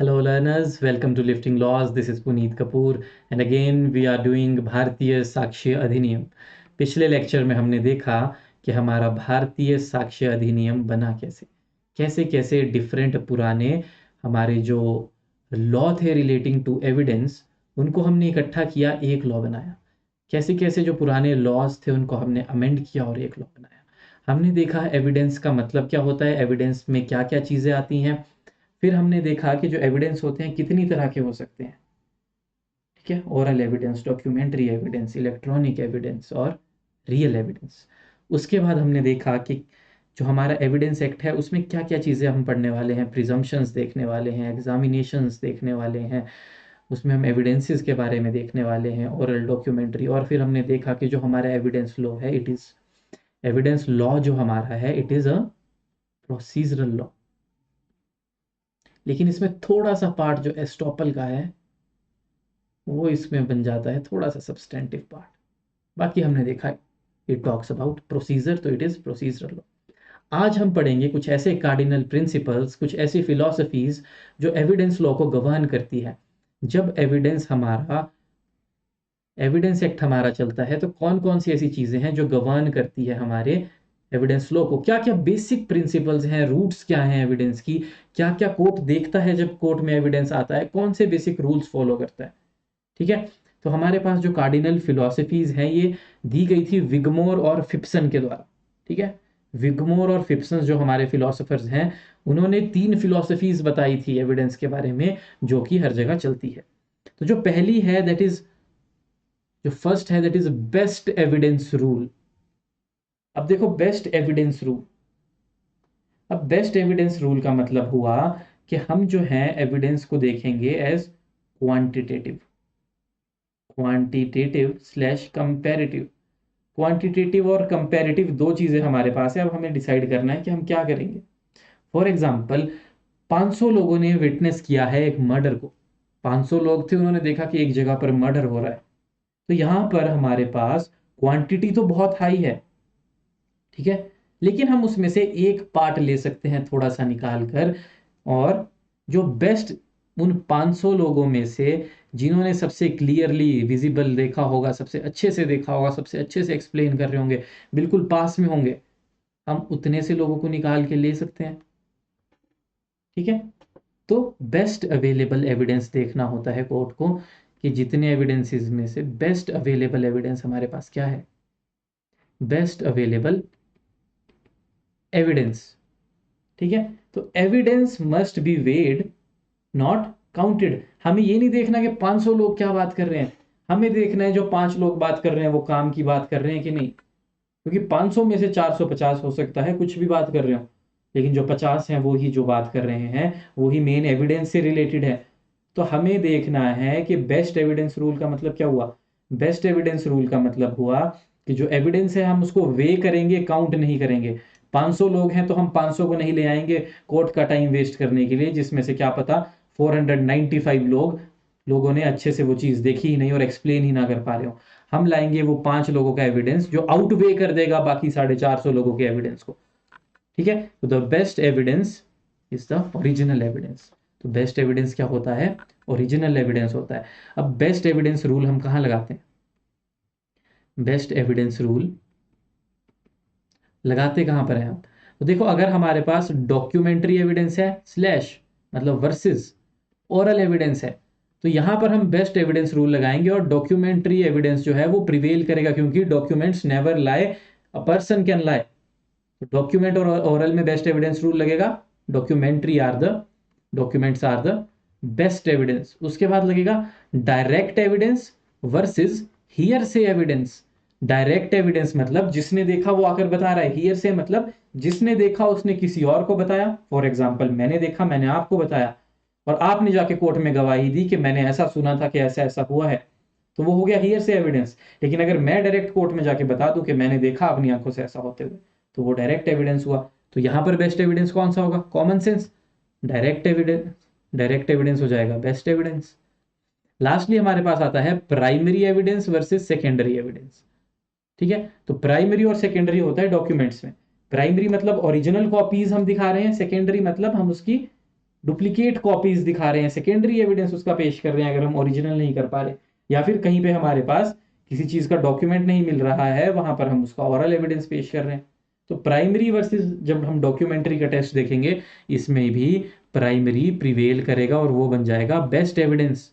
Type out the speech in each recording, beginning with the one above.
Hello learners, welcome to Lifting Laws. This is Puneet Kapoor and again we are doing भारतीय साक्ष्य अधिनियम। पिछले lecture में हमने देखा कि हमारा भारतीय साक्ष्य अधिनियम बना कैसे कैसे कैसे डिफरेंट पुराने हमारे जो लॉ थे रिलेटिंग टू एविडेंस उनको हमने इकट्ठा किया, एक लॉ बनाया। कैसे कैसे जो पुराने लॉज थे उनको हमने अमेंड किया और एक लॉ बनाया। हमने देखा एविडेंस का मतलब क्या होता है, एविडेंस में क्या क्या चीज़ें आती हैं। फिर हमने देखा कि जो एविडेंस होते हैं कितनी तरह के हो सकते हैं, ठीक है। Oral evidence, documentary evidence, electronic evidence और रियल एविडेंस। उसके बाद हमने देखा कि जो हमारा एविडेंस एक्ट है उसमें क्या क्या चीज़ें हम पढ़ने वाले हैं, प्रिजम्पशंस देखने वाले हैं, एग्जामिनेशंस देखने वाले हैं, उसमें हम एविडेंसेस के बारे में देखने वाले हैं, ओरल, डॉक्यूमेंट्री। और फिर हमने देखा कि जो हमारा एविडेंस लॉ है, इट इज़ एविडेंस लॉ जो हमारा है, it is a procedural law. लेकिन इसमें थोड़ा सा पार्ट जो एस्टॉपल का है वो इसमें बन जाता है थोड़ा सा सब्सटेंटिव पार्ट। बाकी हमने देखा इट टॉक्स अबाउट प्रोसीजर, तो इट इज प्रोसीजरल लॉ। आज हम पढ़ेंगे कुछ ऐसे कार्डिनल प्रिंसिपल्स, कुछ ऐसी फिलॉसफीज जो एविडेंस लॉ को गवर्न करती है। जब एविडेंस एक्ट हमारा चलता है तो कौन कौन सी ऐसी चीजें हैं जो गवर्न करती है हमारे एविडेंस लॉ को, क्या क्या बेसिक प्रिंसिपल्स हैं, रूट्स क्या हैं एविडेंस की, क्या क्या कोर्ट देखता है जब कोर्ट में एविडेंस आता है, कौन से बेसिक रूल्स फॉलो करता है, ठीक है। तो हमारे पास जो कार्डिनल फिलॉसफीज हैं ये दी गई थी विगमोर और फिप्सन के द्वारा, ठीक है। विगमोर और फिप्सन जो हमारे फिलोसोफर्स हैं, उन्होंने 3 फिलॉसफीज बताई थी एविडेंस के बारे में जो कि हर जगह चलती है। तो जो पहली है दैट इज जो फर्स्ट है that is best evidence rule. अब देखो बेस्ट एविडेंस रूल, अब बेस्ट एविडेंस रूल का मतलब हुआ कि हम जो है एविडेंस को देखेंगे as quantitative, quantitative slash comparative. Quantitative और कंपैरेटिव दो चीजें हमारे पास है। अब हमें डिसाइड करना है कि हम क्या करेंगे। फॉर एग्जाम्पल 500 लोगों ने विटनेस किया है एक मर्डर को, 500 लोग थे, उन्होंने देखा कि एक जगह पर मर्डर हो रहा है। तो यहां पर हमारे पास क्वांटिटी तो बहुत हाई है, ठीक है, लेकिन हम उसमें से एक पार्ट ले सकते हैं थोड़ा सा निकाल कर, और जो बेस्ट उन 500 लोगों में से जिन्होंने सबसे क्लियरली विजिबल देखा होगा, सबसे अच्छे से देखा होगा, सबसे अच्छे से एक्सप्लेन कर रहे होंगे, बिल्कुल पास में होंगे, हम उतने से लोगों को निकाल के ले सकते हैं, ठीक है। तो बेस्ट अवेलेबल एविडेंस देखना होता है कोर्ट को कि जितने एविडेंसेस में से बेस्ट अवेलेबल एविडेंस हमारे पास क्या है, बेस्ट अवेलेबल एविडेंस, ठीक है। तो evidence must be weighed, not counted. हमें ये नहीं देखना कि 500 लोग क्या बात कर रहे हैं, हमें देखना है जो 5 लोग बात कर रहे हैं वो काम की बात कर रहे हैं कि नहीं। क्योंकि 500 में से 450 हो सकता है कुछ भी बात कर रहे हो, लेकिन जो 50 हैं वो ही जो बात कर रहे हैं वो ही मेन एविडेंस से रिलेटेड है। तो हमें देखना है कि बेस्ट एविडेंस रूल का मतलब क्या हुआ। बेस्ट एविडेंस रूल का मतलब हुआ कि जो एविडेंस है हम उसको वे करेंगे, काउंट नहीं करेंगे। 500 लोग हैं तो हम 500 को नहीं ले आएंगे कोर्ट का टाइम वेस्ट करने के लिए, जिसमें से क्या पता 495 लोगों ने अच्छे से वो चीज देखी ही नहीं और एक्सप्लेन ही ना कर पा रहे हो। हम लाएंगे वो 5 लोगों का एविडेंस जो आउटवे कर देगा बाकी 450 लोगों के एविडेंस को, ठीक है। तो the best evidence is the original evidence. तो बेस्ट एविडेंस क्या होता है, ओरिजिनल एविडेंस होता है। अब बेस्ट एविडेंस रूल हम कहाँ लगाते हैं, बेस्ट एविडेंस रूल लगाते कहाँ पर है हम। तो देखो अगर हमारे पास डॉक्यूमेंट्री एविडेंस है स्लैश मतलब वर्सेस ओरल एविडेंस है, तो यहां पर हम बेस्ट एविडेंस रूल लगाएंगे और डॉक्यूमेंट्री एविडेंस जो है वो प्रिवेल करेगा, क्योंकि documents never lie, a person can lie. Document और ओरल में बेस्ट एविडेंस रूल लगेगा, documentary are the documents are the best evidence. उसके बाद लगेगा direct evidence versus hearsay evidence. Direct evidence मतलब जिसने देखा वो आकर बता रहा है, हियर से मतलब जिसने देखा उसने किसी और को बताया। फॉर एग्जाम्पल मैंने देखा, मैंने आपको बताया, और आपने जाके कोर्ट में गवाही दी कि मैंने ऐसा सुना था कि ऐसा ऐसा हुआ है, तो वो हो गया हियर से एविडेंस। लेकिन अगर मैं डायरेक्ट कोर्ट में जाके बता दूं कि मैंने देखा अपनी आंखों से ऐसा होते हुए, तो वो डायरेक्ट एविडेंस हुआ। तो यहां पर बेस्ट एविडेंस कौन सा होगा, common sense, direct evidence, direct evidence हो जाएगा बेस्ट एविडेंस। लास्टली हमारे पास आता है primary evidence versus secondary evidence, ठीक है। तो प्राइमरी और सेकेंडरी होता है डॉक्यूमेंट्स में। प्राइमरी मतलब ओरिजिनल कॉपीज हम दिखा रहे हैं, सेकेंडरी मतलब हम उसकी डुप्लीकेट कॉपीज दिखा रहे हैं, सेकेंडरी एविडेंस उसका पेश कर रहे हैं अगर हम ओरिजिनल नहीं कर पा रहे, या फिर कहीं पे हमारे पास किसी चीज का डॉक्यूमेंट नहीं मिल रहा है, वहां पर हम उसका ओरल एविडेंस पेश कर रहे हैं। तो प्राइमरी वर्सेस जब हम डॉक्यूमेंट्री का टेस्ट देखेंगे, इसमें भी प्राइमरी प्रिवेल करेगा और वो बन जाएगा बेस्ट एविडेंस।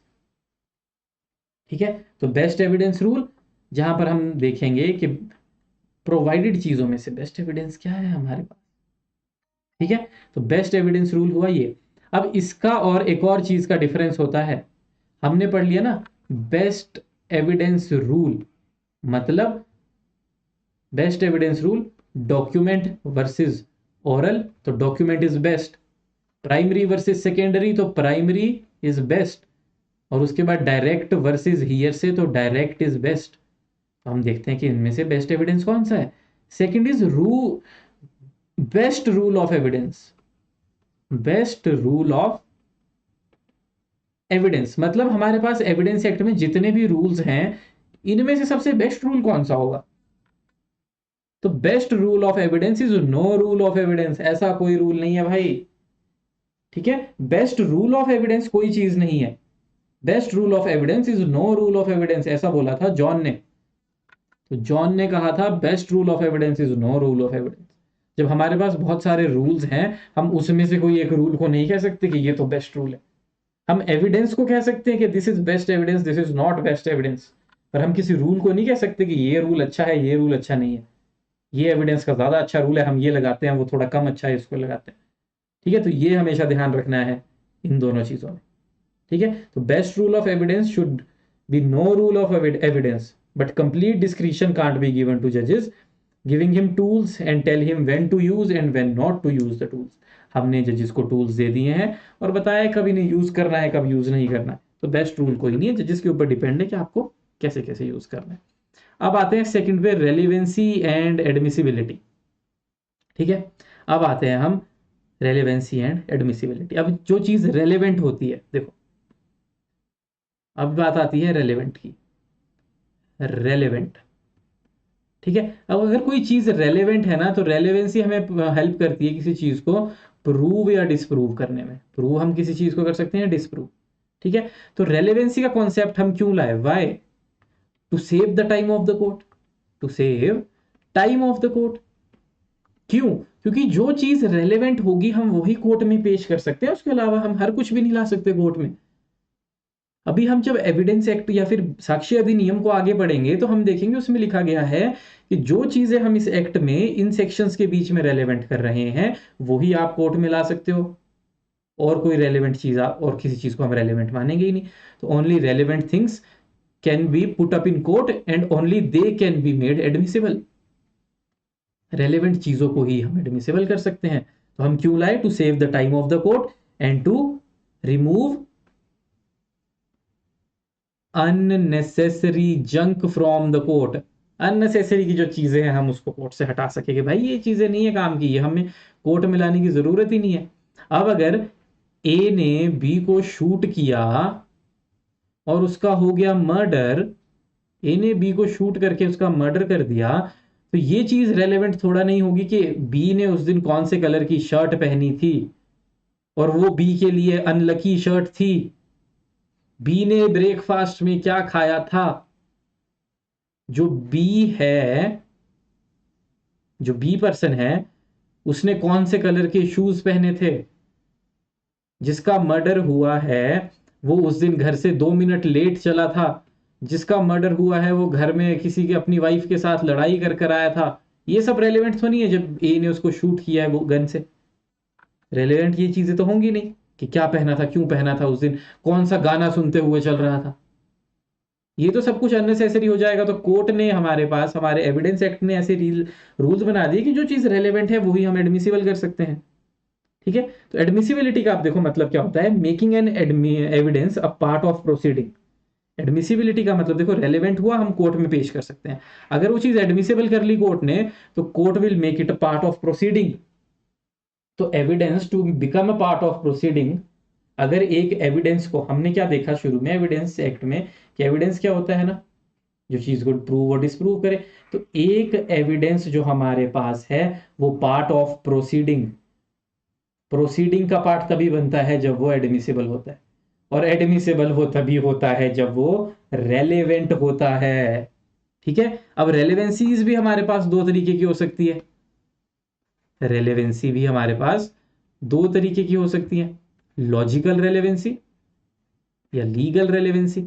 ठीक है, तो बेस्ट एविडेंस रूल जहां पर हम देखेंगे कि प्रोवाइडेड चीजों में से बेस्ट एविडेंस क्या है हमारे पास। ठीक है, तो बेस्ट एविडेंस रूल हुआ ये। अब इसका और एक और चीज का डिफरेंस होता है, हमने पढ़ लिया ना बेस्ट एविडेंस रूल, मतलब best evidence rule document versus oral, तो document is best. Primary versus secondary, तो प्राइमरी इज बेस्ट। और उसके बाद डायरेक्ट वर्सेस हियर से, तो डायरेक्ट इज बेस्ट। तो हम देखते हैं कि इनमें से बेस्ट एविडेंस कौन सा है। Second is best rule of evidence. Best rule of evidence मतलब हमारे पास एविडेंस एक्ट में जितने भी रूल्स हैं, इनमें से सबसे बेस्ट रूल कौन सा होगा। तो best rule of evidence is no rule of evidence, ऐसा कोई रूल नहीं है भाई। ठीक है, बेस्ट रूल ऑफ एविडेंस कोई चीज नहीं है, best rule of evidence is no rule of evidence, ऐसा बोला था जॉन ने। तो जॉन ने कहा था best rule of evidence is no rule of evidence. जब हमारे पास बहुत सारे रूल्स हैं, हम उसमें से कोई एक रूल को नहीं कह सकते कि ये तो बेस्ट रूल है। हम एविडेंस को कह सकते हैं कि this is best evidence, this is not best evidence, पर हम किसी रूल को नहीं कह सकते कि ये रूल अच्छा है, ये रूल अच्छा नहीं है, ये एविडेंस का ज्यादा अच्छा रूल है, हम ये लगाते हैं, वो थोड़ा कम अच्छा है, इसको लगाते हैं। ठीक है, तो ये हमेशा ध्यान रखना है इन दोनों चीजों में। ठीक है, तो best rule of evidence should be no rule of evidence, but complete discretion can't be given to जजेस, giving him tools and tell him when to use and when not to use the tools. हमने जजेस को tools दे दिए हैं और बताया कब इन्हें यूज करना है, कब यूज नहीं करना है। तो बेस्ट रूल कोई नहीं है, जजेस के ऊपर डिपेंड है कि आपको कैसे कैसे यूज करना है। अब आते हैं सेकंड पे, रेलिवेंसी एंड एडमिसिबिलिटी। ठीक है, अब आते हैं हम रेलिवेंसी एंड एडमिसिबिलिटी। अब जो चीज रेलेवेंट होती है, देखो अब बात आती है रेलेवेंट की। रेलेवेंट, ठीक है, अब अगर कोई चीज रेलेवेंट है ना, तो रेलेवेंसी हमें हेल्प करती है किसी चीज को प्रूव या डिसप्रूव करने में। प्रूव हम किसी चीज को कर सकते हैं, डिसप्रूव। ठीक है, तो रेलेवेंसी का कॉन्सेप्ट हम क्यों लाए, why, to save the time of the court, to save time of the court. क्यों, क्योंकि जो चीज रेलेवेंट होगी हम वही कोर्ट में पेश कर सकते हैं, उसके अलावा हम हर कुछ भी नहीं ला सकते कोर्ट में। अभी हम जब एविडेंस एक्ट या फिर साक्ष्य अधिनियम को आगे बढ़ेंगे तो हम देखेंगे उसमें लिखा गया है कि जो चीजें हम इस एक्ट में इन सेक्शंस के बीच में रेलेवेंट कर रहे हैं वही आप कोर्ट में ला सकते हो, और कोई रेलेवेंट चीज और किसी चीज को हम रेलेवेंट मानेंगे ही नहीं। तो only relevant things can be put up in court and only they can be made admissible. Relevant चीजों को ही हम एडमिसिबल कर सकते हैं। तो हम क्यों लाए, to save the time of the court and to remove unnecessary junk from the court. Unnecessary की जो चीजें हैं हम उसको कोर्ट से हटा सके कि भाई ये चीजें नहीं है काम की, ये हमें कोर्ट में लाने की जरूरत ही नहीं है। अब अगर ए ने बी को शूट किया और उसका हो गया मर्डर, ए ने बी को शूट करके उसका मर्डर कर दिया, तो ये चीज रेलेवेंट थोड़ा नहीं होगी कि बी ने उस दिन कौन से कलर की शर्ट पहनी थी और वो बी के लिए अनलकी शर्ट थी, बी ने ब्रेकफास्ट में क्या खाया था। जो बी है, जो बी पर्सन है, उसने कौन से कलर के शूज पहने थे। जिसका मर्डर हुआ है वो उस दिन घर से 2 मिनट लेट चला था। जिसका मर्डर हुआ है वो घर में किसी के अपनी वाइफ के साथ लड़ाई कर कर आया था। ये सब रेलेवेंट तो नहीं है जब ए ने उसको शूट किया है वो गन से। रेलेवेंट ये चीजें तो होंगी नहीं कि क्या पहना था, क्यों पहना था उस दिन, कौन सा गाना सुनते हुए चल रहा था। ये तो सब कुछ अननेसेसरी हो जाएगा। तो कोर्ट ने हमारे पास, हमारे एविडेंस एक्ट ने ऐसे रूल्स बना दिए कि जो चीज रेलेवेंट है वही हम एडमिसिबल कर सकते हैं। ठीक है, तो एडमिसिबिलिटी का आप देखो मतलब क्या होता है, making an evidence a part of proceeding. Admissibility का मतलब देखो रेलेवेंट हुआ, हम कोर्ट में पेश कर सकते हैं। अगर वो चीज एडमिसिबल कर ली कोर्ट ने तो court will make it a part of proceeding. तो evidence to become a part of proceeding, अगर एक एविडेंस को, हमने क्या देखा शुरू में एविडेंस एक्ट में कि एविडेंस क्या होता है ना, जो चीज को प्रूव और डिसप्रूव करे। तो एक एविडेंस जो हमारे पास है वो पार्ट ऑफ प्रोसीडिंग, प्रोसीडिंग का पार्ट तभी बनता है जब वो एडमिसिबल होता है, और एडमिसिबल वो तभी होता है जब वो रेलेवेंट होता है। ठीक है, अब रेलेवेंसीज भी हमारे पास दो तरीके की हो सकती है। रेलेवेंसी भी हमारे पास दो तरीके की हो सकती है, लॉजिकल रेलेवेंसी या लीगल रेलेवेंसी।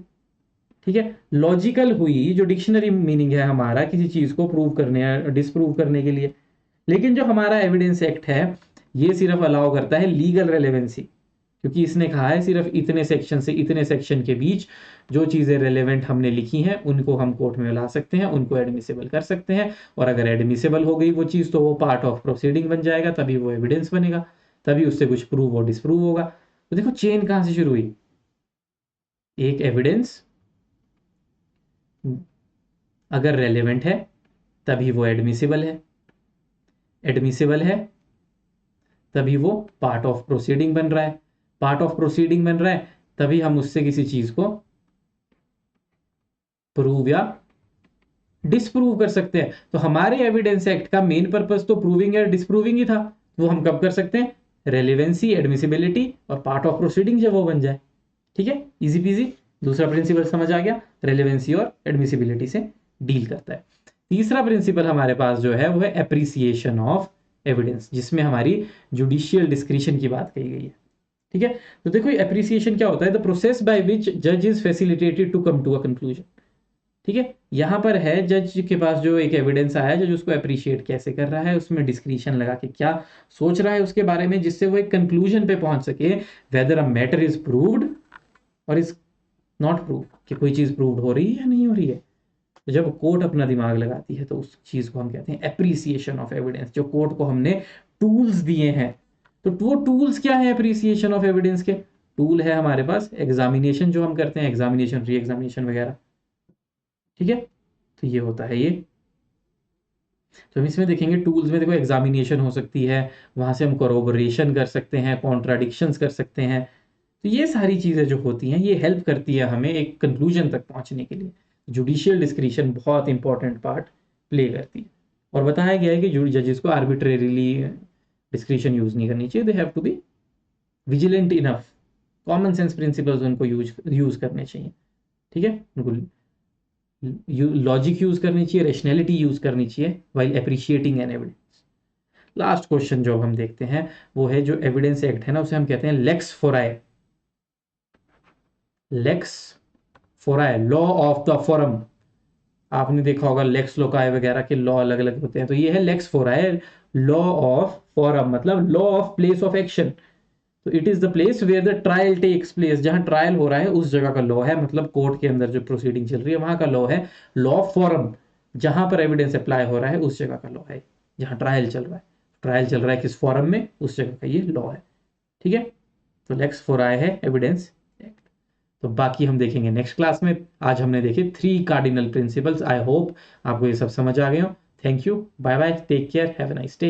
ठीक है, लॉजिकल हुई जो डिक्शनरी मीनिंग है हमारा किसी चीज को प्रूव करने या डिसप्रूव करने के लिए, लेकिन जो हमारा एविडेंस एक्ट है ये सिर्फ अलाउ करता है लीगल रेलेवेंसी, क्योंकि इसने कहा है सिर्फ इतने सेक्शन से इतने सेक्शन के बीच जो चीज़ें रेलेवेंट हमने लिखी हैं उनको हम कोर्ट में ला सकते हैं, उनको एडमिसिबल कर सकते हैं, और अगर एडमिसिबल हो गई वो चीज़ तो वो पार्ट ऑफ प्रोसीडिंग बन जाएगा, तभी वो एविडेंस बनेगा, तभी उससे कुछ प्रूव और डिसप्रूव होगा। तो देखो चेन कहाँ से शुरू हुई, एक एविडेंस अगर रेलेवेंट है तभी वो एडमिसिबल है, एडमिसिबल है तभी वो पार्ट ऑफ प्रोसीडिंग बन रहा है, पार्ट ऑफ प्रोसीडिंग बन रहा है तभी हम उससे किसी चीज को प्रूव या डिसप्रूव कर सकते हैं। तो हमारे एविडेंस एक्ट का मेन पर्पस तो प्रूविंग या डिसप्रूविंग ही था, वो हम कब कर सकते हैं, रेलेवेंसी, एडमिसिबिलिटी और पार्ट ऑफ प्रोसीडिंग जब वो बन जाए। ठीक है, इजी पीजी, दूसरा प्रिंसिपल समझ आ गया, रेलेवेंसी और एडमिसिबिलिटी से डील करता है। तीसरा प्रिंसिपल हमारे पास जो है वो है एप्रिसिएशन ऑफ एविडेंस, जिसमें हमारी जुडिशियल डिस्क्रिशन की बात कही गई है। ठीक है, तो देखो एप्रिसिएशन क्या होता है, द प्रोसेस बाय विच जज is facilitated to come to a conclusion. ठीक है, यहां पर है जज के पास जो एक एविडेंस आया, जज उसको अप्रिशिएट कैसे कर रहा है, उसमें डिस्क्रिशन लगा के क्या सोच रहा है उसके बारे में, जिससे वो एक कंक्लूजन पे पहुंच सके, weather a matter is proved और इज नॉट प्रूव, कि कोई चीज प्रूव्ड हो रही है या नहीं हो रही है। तो जब कोर्ट अपना दिमाग लगाती है तो उस चीज को हम कहते हैं एप्रिसिएशन ऑफ एविडेंस, जो कोर्ट को हमने टूल्स दिए हैं। तो वो टूल्स क्या है एप्रिसिएशन ऑफ एविडेंस के, टूल है हमारे पास एग्जामिनेशन जो हम करते हैं, एग्जामिनेशन, री एग्जामिनेशन वगैरह। ठीक है, तो ये होता है ये। तो हम इसमें देखेंगे टूल्स में, देखो एग्जामिनेशन हो सकती है, वहां से हम कोरोबोरेशन कर सकते हैं, कॉन्ट्राडिक्शंस कर सकते हैं। तो ये सारी चीज़ें जो होती हैं ये हेल्प करती है हमें एक कंक्लूजन तक पहुंचने के लिए। जुडिशियल डिस्क्रिशन बहुत इंपॉर्टेंट पार्ट प्ले करती है, और बताया गया है कि जजेस को आर्बिट्रेरीली डिस्क्रिशन यूज नहीं करनी चाहिए, they have to be vigilant enough, common sense principles उनको यूज करने चाहिए। ठीक है, उनको लॉजिक यूज करनी चाहिए, रेशनैलिटी यूज करनी चाहिए while appreciating an evidence. Last question जो हम देखते हैं वो है, जो एविडेंस एक्ट है ना उसे हम कहते हैं lex fori, lex fori, law of the forum. आपने देखा होगा लेक्स लोकाय वगैरह के लॉ अलग अलग होते हैं, तो ये है lex fori, law of forum, मतलब law of place of action. तो it is the place where the trial takes place, जहां ट्रायल हो रहा है उस जगह का लॉ है, मतलब कोर्ट के अंदर जो प्रोसीडिंग चल रही है वहां का लॉ है। लॉ ऑफ फॉरम, जहां पर एविडेंस अप्लाई हो रहा है उस जगह का लॉ है, जहां ट्रायल चल रहा है, ट्रायल चल रहा है किस फॉरम में, उस जगह का ये लॉ है। ठीक है, तो लेक्स फोराए है एविडेंस एक्ट। तो बाकी हम देखेंगे नेक्स्ट क्लास में। आज हमने देखे 3 कार्डिनल प्रिंसिपल्स। आई होप आपको ये सब समझ आ गए हो। Thank you, bye bye, take care, have a nice day.